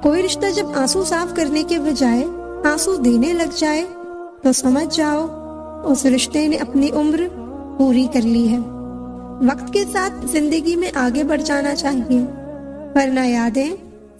कोई रिश्ता जब आंसू साफ करने के बजाय आंसू देने लग जाए तो समझ जाओ उस रिश्ते ने अपनी उम्र पूरी कर ली है। वक्त के साथ जिंदगी में आगे बढ़ जाना चाहिए, वरना यादें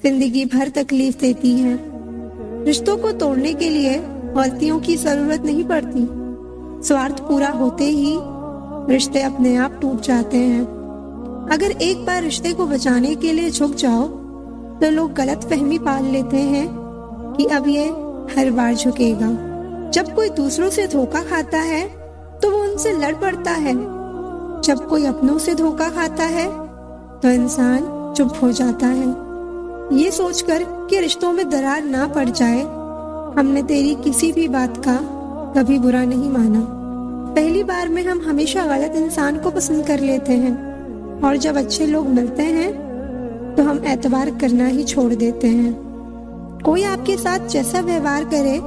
जिंदगी भर तकलीफ देती हैं। रिश्तों को तोड़ने के लिए गलतियों की जरूरत नहीं पड़ती। स्वार्थ पूरा होते ही रिश्ते अपने आप टूट जाते हैं। अगर एक बार रिश्ते को बचाने के लिए झुक जाओ तो लोग गलत फहमी पाल लेते हैं कि अब ये हर बार झुकेगा। जब कोई दूसरों से धोखा खाता है तो वो उनसे लड़ पड़ता है। जब कोई अपनों से धोखा खाता है तो इंसान चुप हो जाता है, ये सोचकर कि रिश्तों में दरार ना पड़ जाए। हमने तेरी किसी भी बात का कभी बुरा नहीं माना। पहली बार में हम हमेशा गलत इंसान को पसंद कर लेते हैं और जब अच्छे लोग मिलते हैं तो हम एतबार करना ही छोड़ देते हैं। कोई आपके साथ जैसा व्यवहार करे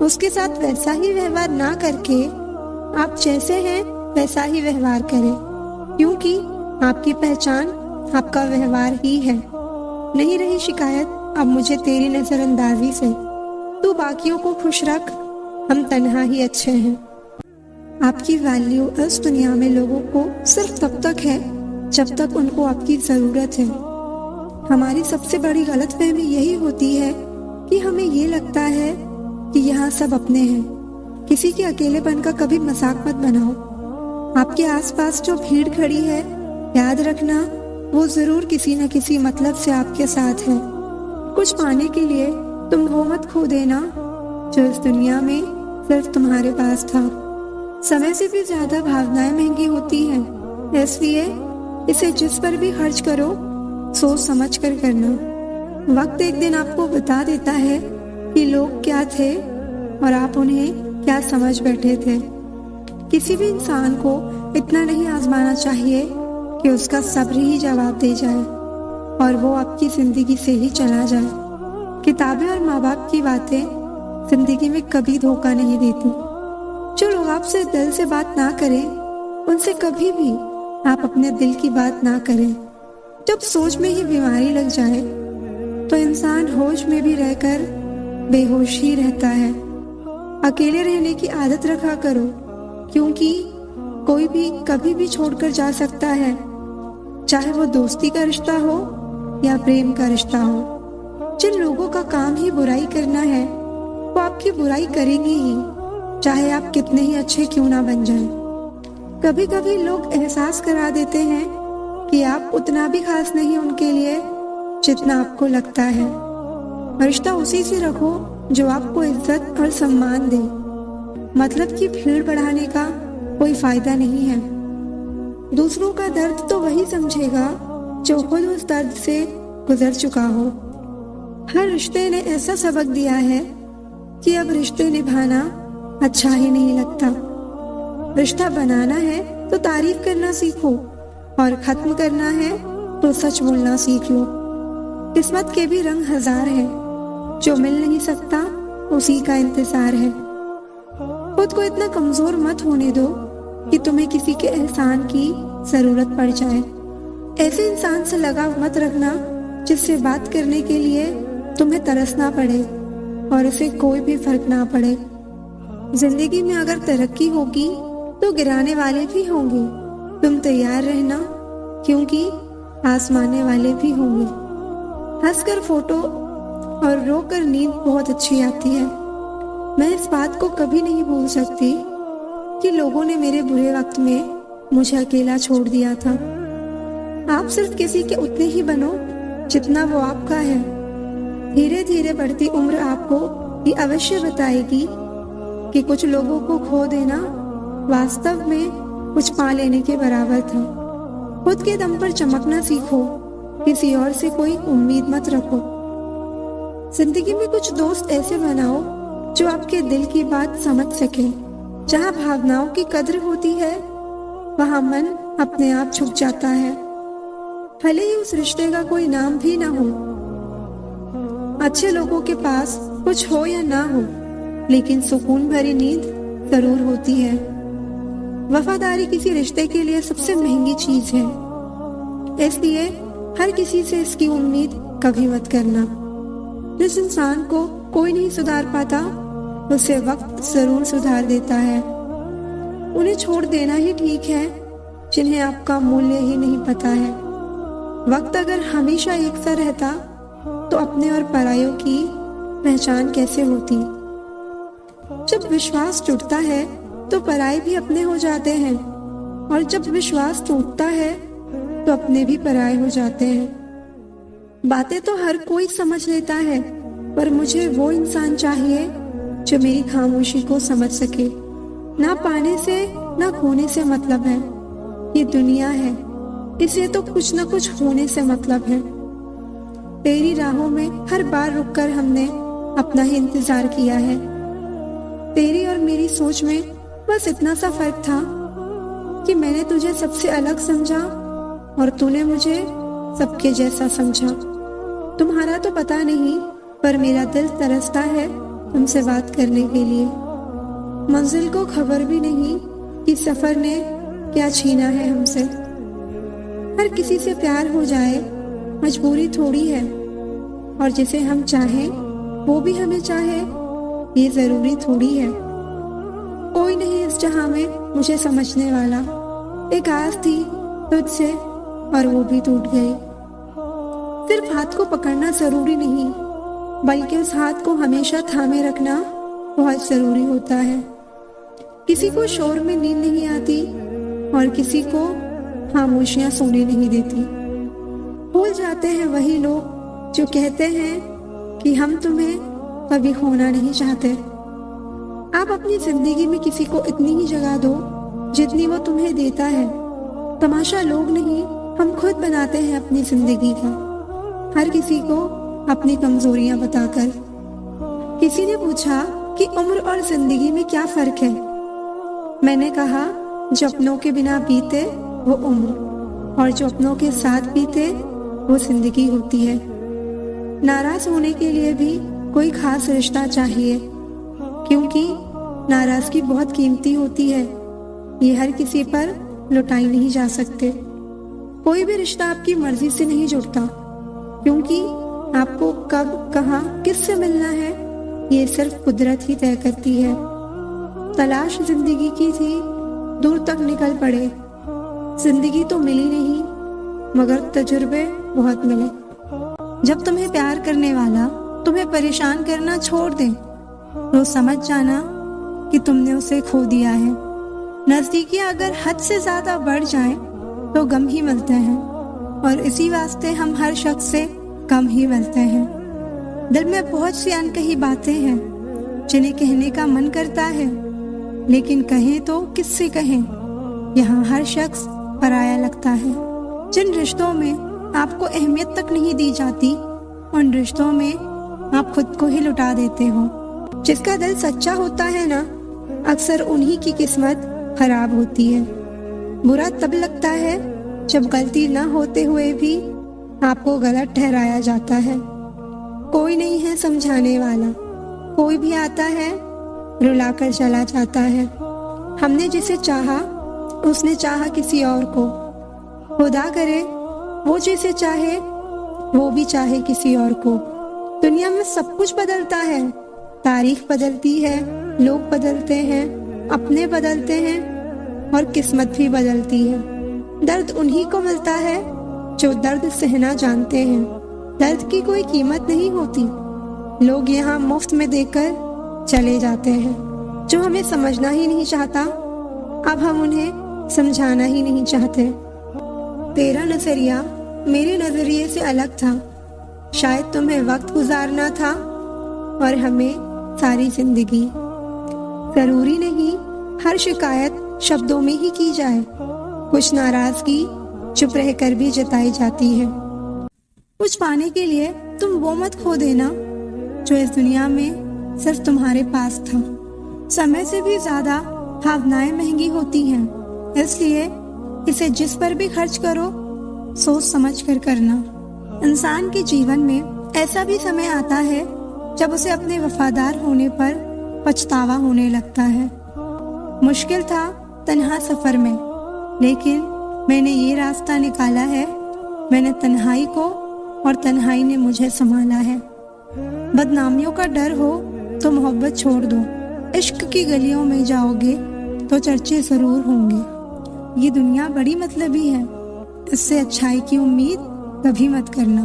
उसके साथ वैसा ही व्यवहार ना करके आप जैसे हैं वैसा ही व्यवहार करें, क्योंकि आपकी पहचान आपका व्यवहार ही है। नहीं रही शिकायत अब मुझे तेरी नजरअंदाजी से। तू बाकियों को खुश रख, हम तन्हा ही अच्छे हैं। आपकी वैल्यू इस दुनिया में लोगों को सिर्फ तब तक है जब तक उनको आपकी जरूरत है। हमारी सबसे बड़ी गलतफहमी यही होती है कि हमें ये लगता है कि यहाँ सब अपने हैं। किसी के अकेलेपन का कभी मजाक मत बनाओ। आपके आसपास जो भीड़ खड़ी है, याद रखना वो जरूर किसी न किसी मतलब से आपके साथ है। कुछ पाने के लिए तुम वो मत खो देना जो इस दुनिया में सिर्फ तुम्हारे पास था। समय से भी ज्यादा भावनाएं महंगी होती हैं, इसलिए इसे जिस पर भी खर्च करो सोच समझ कर करना। वक्त एक दिन आपको बता देता है कि लोग क्या थे और आप उन्हें क्या समझ बैठे थे। किसी भी इंसान को इतना नहीं आजमाना चाहिए कि उसका सब्र ही जवाब दे जाए और वो आपकी जिंदगी से ही चला जाए। किताबें और माँ बाप की बातें जिंदगी में कभी धोखा नहीं देती। जो लोग आपसे दिल से बात ना करें उनसे कभी भी आप अपने दिल की बात ना करें। जब सोच में ही बीमारी लग जाए तो इंसान होश में भी रहकर बेहोश ही रहता है। अकेले रहने की आदत रखा करो, क्योंकि कोई भी कभी भी छोड़कर जा सकता है, चाहे वो दोस्ती का रिश्ता हो या प्रेम का रिश्ता हो। जिन लोगों का काम ही बुराई करना है वो आपकी बुराई करेंगे ही, चाहे आप कितने ही अच्छे क्यों ना बन जाएं। कभी कभी लोग एहसास करा देते हैं कि आप उतना भी खास नहीं उनके लिए जितना आपको लगता है। रिश्ता उसी से रखो जो आपको इज्जत और सम्मान दे। मतलब की भीड़ बढ़ाने का कोई फायदा नहीं है। दूसरों का दर्द तो वही समझेगा जो खुद उस दर्द से गुजर चुका हो। हर रिश्ते ने ऐसा सबक दिया है कि अब रिश्ते निभाना अच्छा ही नहीं लगता। रिश्ता बनाना है तो तारीफ करना सीखो और खत्म करना है तो सच बोलना सीख लो। किस्मत के भी रंग हजार हैं, जो मिल नहीं सकता उसी का इंतजार है। खुद को इतना कमजोर मत होने दो कि तुम्हें किसी के एहसान की जरूरत पड़ जाए। ऐसे इंसान से लगाव मत रखना जिससे बात करने के लिए तुम्हें तरसना पड़े और इसे कोई भी फर्क ना पड़े। जिंदगी में अगर तरक्की होगी तो गिराने वाले भी होंगे। तुम तैयार रहना, क्योंकि आजमाने वाले भी होंगे। हंसकर फोटो और रोकर नींद बहुत अच्छी आती है। मैं इस बात को कभी नहीं भूल सकती कि लोगों ने मेरे बुरे वक्त में मुझे अकेला छोड़ दिया था। आप सिर्फ किसी के उतने ही बनो जितना वो आपका है। धीरे धीरे बढ़ती उम्र आपको ये अवश्य बताएगी कि कुछ लोगों को खो देना वास्तव में कुछ पा लेने के बराबर था। खुद के दम पर चमकना सीखो, किसी और से कोई उम्मीद मत रखो। जिंदगी में कुछ दोस्त ऐसे बनाओ जो आपके दिल की बात समझ सके। जहाँ भावनाओं की कद्र होती है वहाँ मन अपने आप झुक जाता है, भले ही उस रिश्ते का कोई नाम भी ना हो। अच्छे लोगों के पास कुछ हो या ना हो, लेकिन सुकून भरी नींद जरूर होती है। वफादारी किसी रिश्ते के लिए सबसे महंगी चीज है, इसलिए हर किसी से इसकी उम्मीद कभी मत करना। जिस इंसान को कोई नहीं सुधार पाता, उसे वक्त जरूर सुधार देता है। उन्हें छोड़ देना ही ठीक है जिन्हें आपका मूल्य ही नहीं पता है। वक्त अगर हमेशा एक सा रहता तो अपने और परायों की पहचान कैसे होती। जब विश्वास टूटता है तो पराये भी अपने हो जाते हैं, और जब विश्वास टूटता है तो अपने भी पराये हो जाते हैं। बातें तो हर कोई समझ लेता है, पर मुझे वो इंसान चाहिए जो मेरी खामोशी को समझ सके। ना पाने से ना खोने से मतलब है, ये दुनिया है, इसे तो कुछ ना कुछ होने से मतलब है। तेरी राहों में हर बार रुककर हमने अपना ही इंतजार किया है। तेरी और मेरी सोच में बस इतना सा फर्क था कि मैंने तुझे सबसे अलग समझा और तूने मुझे सबके जैसा समझा। तुम्हारा तो पता नहीं, पर मेरा दिल तरसता है तुमसे बात करने के लिए। मंजिल को खबर भी नहीं कि सफर ने क्या छीना है हमसे। हर किसी से प्यार हो जाए मजबूरी थोड़ी है, और जिसे हम चाहें वो भी हमें चाहे ये जरूरी थोड़ी है। कोई नहीं इस जहां में मुझे समझने वाला। एक आस थी तुझसे और वो भी टूट गई। सिर्फ हाथ को पकड़ना जरूरी नहीं, बल्कि उस हाथ को हमेशा थामे रखना बहुत जरूरी होता है। किसी को शोर में नींद नहीं आती और किसी को खामोशियां सोने नहीं देती। भूल जाते हैं वही लोग जो कहते हैं कि हम तुम्हें कभी खोना नहीं चाहते। आप अपनी जिंदगी में किसी को इतनी ही जगह दो जितनी वो तुम्हें देता है। तमाशा लोग नहीं, हम खुद बनाते हैं अपनी जिंदगी का, हर किसी को अपनी कमजोरियां बताकर। किसी ने पूछा कि उम्र और जिंदगी में क्या फर्क है। मैंने कहा, जो अपनों के बिना बीते वो उम्र, और जो अपनों के साथ बीते वो जिंदगी होती है। नाराज होने के लिए भी कोई खास रिश्ता चाहिए, क्योंकि नाराजगी बहुत कीमती होती है। ये हर किसी पर लुटाई नहीं जा सकते। कोई भी रिश्ता आपकी मर्जी से नहीं जुड़ता, क्योंकि आपको कब, कहाँ, किससे मिलना है ये सिर्फ कुदरत ही तय करती है। तलाश जिंदगी की थी, दूर तक निकल पड़े। जिंदगी तो मिली नहीं, मगर तजुर्बे बहुत मिले। जब तुम्हें प्यार करने वाला तुम्हें परेशान करना छोड़ दे, तो समझ जाना कि तुमने उसे खो दिया है। नजदीकियां अगर हद से ज्यादा बढ़ जाएं, तो गम ही मिलते हैं, और इसी वास्ते हम हर शख्स से कम ही मिलते हैं। दिल में बहुत सी अनकही बातें हैं जिन्हें कहने का मन करता है, लेकिन कहें तो किससे कहें। यहाँ हर शख्स पराया लगता है। जिन रिश्तों में आपको अहमियत तक नहीं दी जाती, उन रिश्तों में आप खुद को ही लुटा देते हो। जिसका दिल सच्चा होता है ना, अक्सर उन्हीं की किस्मत खराब होती है। बुरा तब लगता है जब गलती न होते हुए भी आपको गलत ठहराया जाता है। कोई नहीं है समझाने वाला, कोई भी आता है रुलाकर चला जाता है। हमने जिसे चाहा उसने चाहा किसी और को। खुदा करे वो जिसे चाहे वो भी चाहे किसी और को। दुनिया में सब कुछ बदलता है, तारीख बदलती है, लोग बदलते हैं, अपने बदलते हैं, और किस्मत भी बदलती है। दर्द उन्हीं को मिलता है जो दर्द सहना जानते हैं। दर्द की कोई कीमत नहीं होती, लोग यहाँ मुफ्त में देकर चले जाते हैं। जो हमें समझना ही नहीं चाहता, अब हम उन्हें समझाना ही नहीं चाहते। तेरा नजरिया मेरे नजरिए से अलग था। शायद तुम्हें वक्त गुजारना था और हमें सारी जिंदगी। जरूरी नहीं हर शिकायत शब्दों में ही की जाए, कुछ नाराजगी चुप रहकर भी जताई जाती है। कुछ पाने के लिए तुम वो मत खो देना जो इस दुनिया में सिर्फ तुम्हारे पास था। समय से भी ज्यादा भावनाएं महंगी होती हैं, इसलिए इसे जिस पर भी खर्च करो सोच समझ कर करना। इंसान के जीवन में ऐसा भी समय आता है जब उसे अपने वफादार होने पर पछतावा होने लगता है। मुश्किल था तन्हा सफर में, लेकिन मैंने ये रास्ता निकाला है। मैंने तन्हाई को और तन्हाई ने मुझे संभाला है। बदनामियों का डर हो तो मोहब्बत छोड़ दो। इश्क की गलियों में जाओगे तो चर्चे जरूर होंगे। ये दुनिया बड़ी मतलबी है, इससे अच्छाई की उम्मीद कभी मत करना।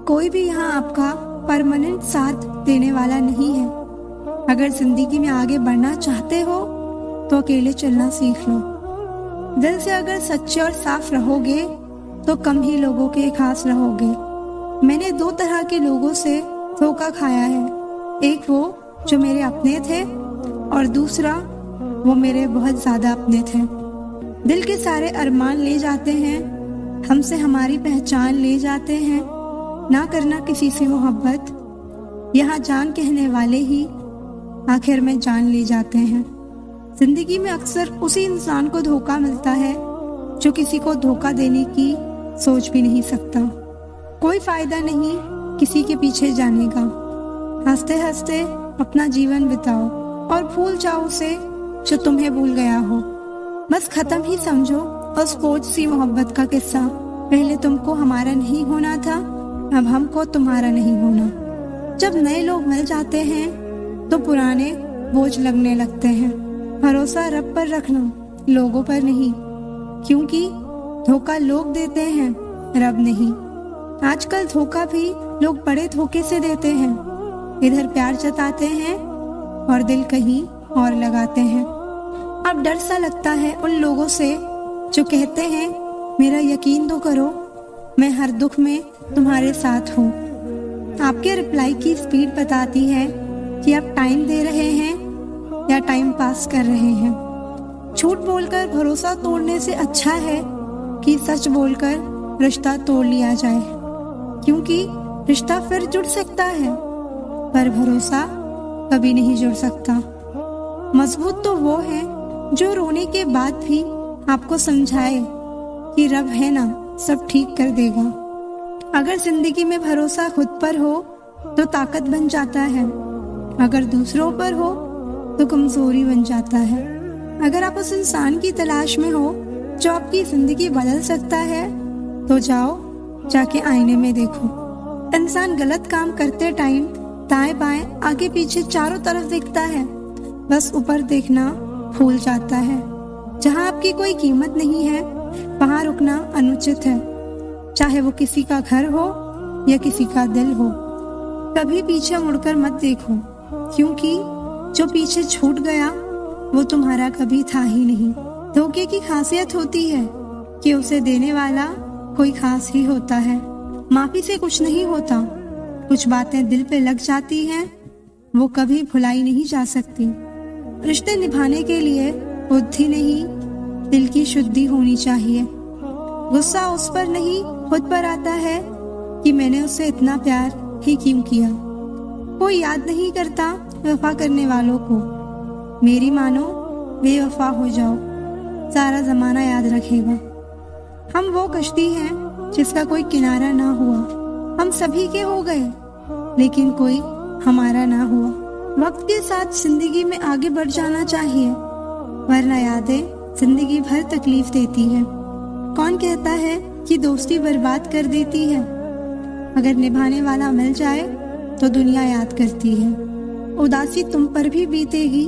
कोई भी यहाँ आपका परमानेंट साथ देने वाला नहीं है। अगर जिंदगी में आगे बढ़ना चाहते हो तो अकेले चलना सीख लो। दिल से अगर सच्चे और साफ रहोगे तो कम ही लोगों के खास रहोगे। मैंने 2 तरह के लोगों से धोखा खाया है, एक वो जो मेरे अपने थे और दूसरा वो मेरे बहुत ज्यादा अपने थे। दिल के सारे अरमान ले जाते हैं, हमसे हमारी पहचान ले जाते हैं। ना करना किसी से मोहब्बत, यहाँ जान कहने वाले ही आखिर में जान ले जाते हैं। जिंदगी में अक्सर उसी इंसान को धोखा मिलता है जो किसी को धोखा देने की सोच भी नहीं सकता। कोई फायदा नहीं किसी के पीछे जाने का। हंसते हंसते अपना जीवन बिताओ और भूल जाओ उसे जो तुम्हें भूल गया हो। बस खत्म ही समझो उस बोझ सी मोहब्बत का किस्सा। पहले तुमको हमारा नहीं होना था, अब हमको तुम्हारा नहीं होना। जब नए लोग मिल जाते हैं तो पुराने बोझ लगने लगते हैं। भरोसा रब पर रखना, लोगों पर नहीं, क्योंकि धोखा लोग देते हैं, रब नहीं। आजकल धोखा भी लोग बड़े धोखे से देते हैं। इधर प्यार जताते हैं और दिल कहीं और लगाते हैं। अब डर सा लगता है उन लोगों से जो कहते हैं मेरा यकीन तो करो, मैं हर दुख में तुम्हारे साथ हूँ। आपके रिप्लाई की स्पीड बताती है कि आप टाइम दे रहे हैं या टाइम पास कर रहे हैं। झूठ बोलकर भरोसा तोड़ने से अच्छा है कि सच बोलकर रिश्ता तोड़ लिया जाए, क्योंकि रिश्ता फिर जुड़ सकता है पर भरोसा कभी नहीं जुड़ सकता। मजबूत तो वो है जो रोने के बाद भी आपको समझाए कि रब है ना, सब ठीक कर देगा। अगर जिंदगी में भरोसा खुद पर हो तो ताकत बन जाता है, अगर दूसरों पर हो तो कमजोरी बन जाता है। अगर आप उस इंसान की तलाश में हो जो आपकी जिंदगी बदल सकता है तो जाओ, जाके आईने में देखो। इंसान गलत काम करते टाइम दाएं बाएं आगे पीछे चारों तरफ देखता है, बस ऊपर देखना भूल जाता है। जहाँ आपकी कोई कीमत नहीं है वहाँ रुकना अनुचित है, चाहे वो किसी का घर हो या किसी का दिल हो। कभी पीछे मुड़कर मत देखो, क्योंकि जो पीछे छूट गया वो तुम्हारा कभी था ही नहीं। धोखे की खासियत होती है कि उसे देने वाला कोई खास ही होता है। माफी से कुछ नहीं होता, कुछ बातें दिल पे लग जाती हैं, वो कभी भुलाई नहीं जा सकती। रिश्ते निभाने के लिए बुद्धि नहीं, दिल की शुद्धि होनी चाहिए। गुस्सा उस पर नहीं खुद पर आता है कि मैंने उससे इतना प्यार ही क्यों किया। कोई याद नहीं करता वफा करने वालों को। मेरी मानो बेवफा हो जाओ, सारा जमाना याद रखेगा। हम वो कश्ती हैं जिसका कोई किनारा ना हुआ। हम सभी के हो गए लेकिन कोई हमारा ना हुआ। वक्त के साथ जिंदगी में आगे बढ़ जाना चाहिए, वरना यादें जिंदगी भर तकलीफ देती है। कौन कहता है कि दोस्ती बर्बाद कर देती है? अगर निभाने वाला मिल जाए तो दुनिया याद करती है। उदासी तुम पर भी बीतेगी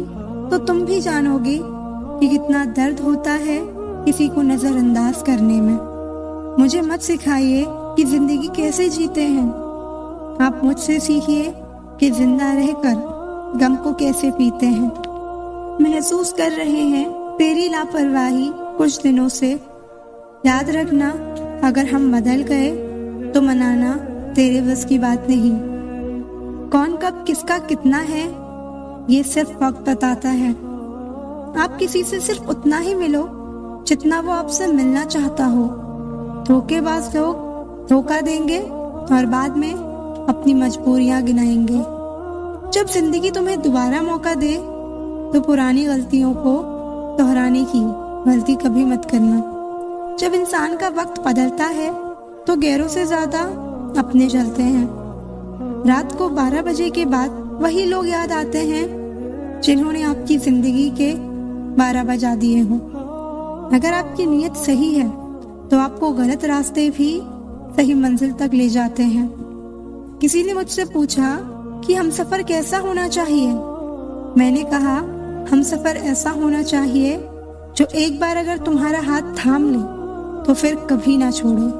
तो तुम भी जानोगे कि कितना दर्द होता है किसी को नजरअंदाज करने में। मुझे मत सिखाइए कि जिंदगी कैसे जीते हैं, आप मुझसे सीखिए कि जिंदा रहकर गम को कैसे पीते हैं। महसूस कर रहे हैं तेरी लापरवाही कुछ दिनों से। याद रखना अगर हम बदल गए तो मनाना तेरे बस की बात नहीं। कौन कब किसका कितना है ये सिर्फ वक्त बताता है। आप किसी से सिर्फ उतना ही मिलो जितना वो आपसे मिलना चाहता हो। धोखेबाज लोग धोखा देंगे और बाद में अपनी मजबूरियां गिनाएंगे। जब जिंदगी तुम्हें दोबारा मौका दे तो पुरानी गलतियों को दोहराने की गलती कभी मत करना। जब इंसान का वक्त बदलता है तो गैरों से ज्यादा अपने चलते हैं। रात को 12 बजे के बाद वही लोग याद आते हैं जिन्होंने आपकी जिंदगी के 12 बजा दिए हों। अगर आपकी नीयत सही है तो आपको गलत रास्ते भी सही मंजिल तक ले जाते हैं। किसी ने मुझसे पूछा कि हमसफर कैसा होना चाहिए। मैंने कहा, हमसफर ऐसा होना चाहिए जो एक बार अगर तुम्हारा हाथ थाम ले तो फिर कभी ना छोड़े,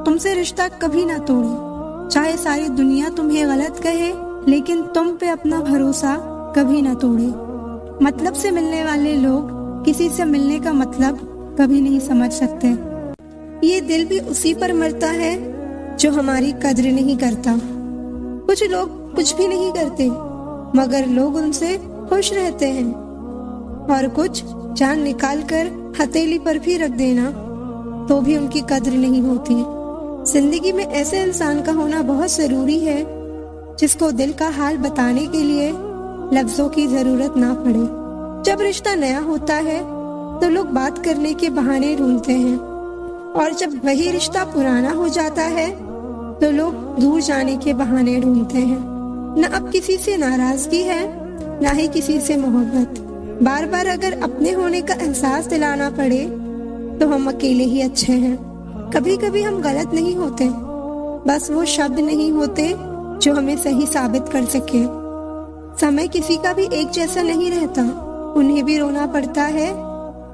तुमसे रिश्ता कभी ना तोड़े। चाहे सारी दुनिया तुम्हें गलत कहे, लेकिन तुम पे अपना भरोसा कभी ना तोड़े। मतलब से मिलने वाले लोग किसी से मिलने का मतलब कभी नहीं समझ सकते। ये दिल भी उसी पर मरता है जो हमारी कद्र नहीं करता। कुछ लोग कुछ भी नहीं करते मगर लोग उनसे खुश रहते हैं, और कुछ जान निकाल कर हथेली पर भी रख देना तो भी उनकी कद्र नहीं होती। जिंदगी में ऐसे इंसान का होना बहुत जरूरी है जिसको दिल का हाल बताने के लिए लफ्जों की जरूरत ना पड़े। जब रिश्ता नया होता है तो लोग बात करने के बहाने ढूंढते हैं, और जब वही रिश्ता पुराना हो जाता है तो लोग दूर जाने के बहाने ढूंढते हैं। न अब किसी से नाराजगी है, ना ही किसी से मोहब्बत। बार बार अगर अपने होने का एहसास दिलाना पड़े तो हम अकेले ही अच्छे हैं। कभी कभी हम गलत नहीं होते, बस वो शब्द नहीं होते जो हमें सही साबित कर सके। समय किसी का भी एक जैसा नहीं रहता, उन्हें भी रोना पड़ता है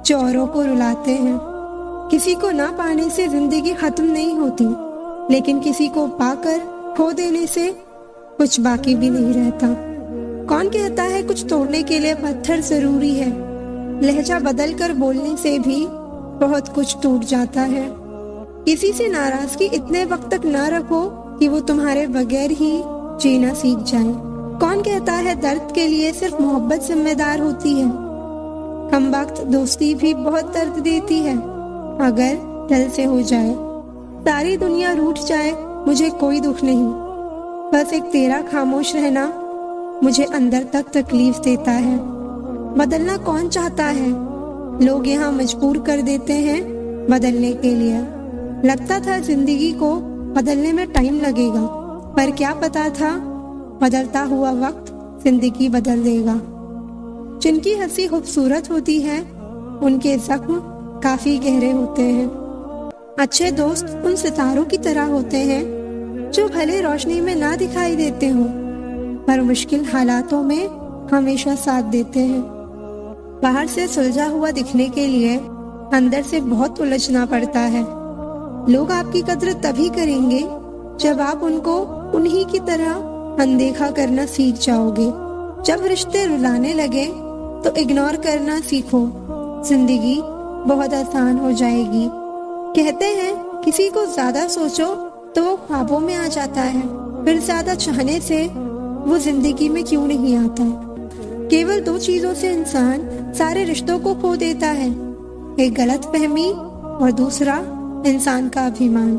जो औरों को रुलाते हैं। किसी को ना पाने से जिंदगी खत्म नहीं होती, लेकिन किसी को पाकर खो देने से कुछ बाकी भी नहीं रहता। कौन कहता है कुछ तोड़ने के लिए पत्थर जरूरी है? लहजा बदल कर बोलने से भी बहुत कुछ टूट जाता है। किसी से नाराजगी इतने वक्त तक ना रखो कि वो तुम्हारे बगैर ही जीना सीख जाए। कौन कहता है दर्द के लिए सिर्फ मोहब्बत जिम्मेदार होती है? कम वक्त दोस्ती भी बहुत दर्द देती है अगर दिल से हो जाए। सारी दुनिया रूठ जाए मुझे कोई दुख नहीं, बस एक तेरा खामोश रहना मुझे अंदर तक तकलीफ देता है। बदलना कौन चाहता है? लोग यहाँ मजबूर कर देते हैं बदलने के लिए। लगता था जिंदगी को बदलने में टाइम लगेगा, पर क्या पता था बदलता हुआ वक्त जिंदगी बदल देगा। जिनकी हंसी खूबसूरत होती है उनके जख्म काफी गहरे होते हैं। अच्छे दोस्त उन सितारों की तरह होते हैं जो भले रोशनी में ना दिखाई देते हो पर मुश्किल हालातों में हमेशा साथ देते हैं। बाहर से सुलझा हुआ दिखने के लिए अंदर से बहुत उलझना पड़ता है। लोग आपकी कद्र तभी करेंगे जब आप उनको उन्हीं की तरह अनदेखा करना सीख जाओगे। जब रिश्ते रुलाने लगे तो इग्नोर करना सीखो, जिंदगी बहुत आसान हो जाएगी। कहते हैं किसी को ज्यादा सोचो तो वो ख्वाबों में आ जाता है, फिर ज्यादा चाहने से वो जिंदगी में क्यों नहीं आता। केवल दो चीजों से इंसान सारे रिश्तों को खो देता है, एक गलत फहमी और दूसरा इंसान का अभिमान।